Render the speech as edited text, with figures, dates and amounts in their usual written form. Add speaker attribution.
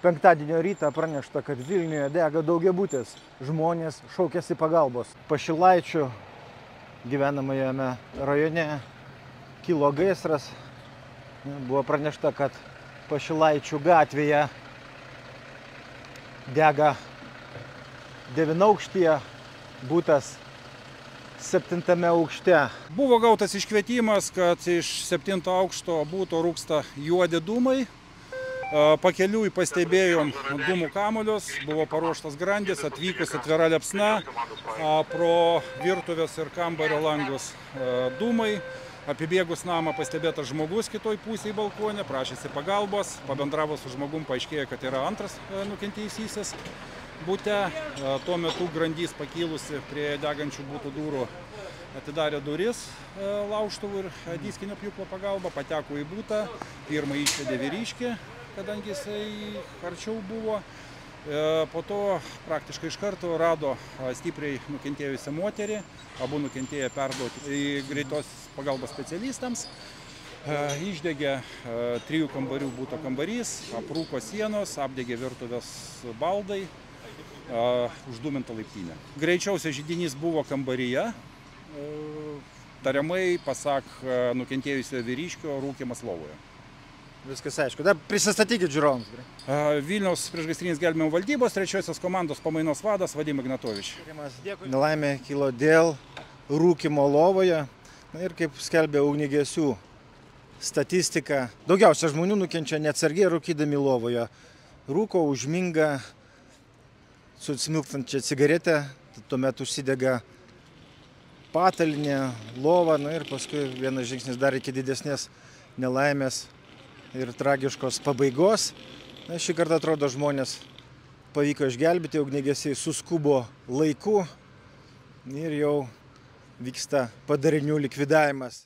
Speaker 1: Penktadienio rytą pranešta, kad Vilniuje dega daugiabutis. Žmonės šaukiasi pagalbos. Pašilaičių gyvenamajame rajone kilo gaisras. Buvo pranešta, kad Pašilaičių gatvėje dega 9-aukštyje butas 7 aukšte.
Speaker 2: Buvo gautas iškvietimas, kad iš 7 aukšto būto rūksta juodi dūmai. Pakeliui pastebėjom dūmų kamuolius, buvo paruoštas grandis, atvykus atvira liepsna, pro virtuvės ir kambario langus dūmai. Apibėgus namą pastebėtas žmogus kitoj pusėje balkone, prašėsi pagalbos, pabendravo su žmogum, paaiškėjo, kad yra antras nukentėjusysis bute. Tuo metu grandys pakilusi prie degančių butų durų atidarė duris laužtuvų ir diskinio pjūklo pagalba, pateko į butą, pirmą išvedė vyriškį, kadangi jisai arčiau buvo. Po to praktiškai iš karto rado stipriai nukentėjusią moterį, abu nukentėję perduoti į greitos pagalbos specialistams. Išdegė 3 kambarių buto kambarys, aprūko sienos, apdegė virtuvės baldai, uždūminta laiptinė. Greičiausiai židinys buvo kambaryje, tariamai, pasak nukentėjusio vyriškio, rūkymas lovoje.
Speaker 1: Viskas aišku. Dar prisistatykit žiūrovams.
Speaker 2: Vilniaus priešgaisrinės gelbėjimo valdybos 3-osios komandos pamainos vadas Vadim Ignatovič.
Speaker 1: Nelaimė kilo dėl rūkymo lovoje. Ir kaip skelbia ugniagesių statistika, daugiausia žmonių nukenčia neatsargiai rūkydami lovoje. Rūko, užminga su smilkstančia cigaretė, tuomet užsidega patalynė, lova, ir paskui vienas žingsnis dar iki didesnės nelaimės ir tragiškos pabaigos. Šį kartą atrodo žmonės pavyko išgelbėti, ugniagesiai suskubo laiku ir jau vyksta padarinių likvidavimas.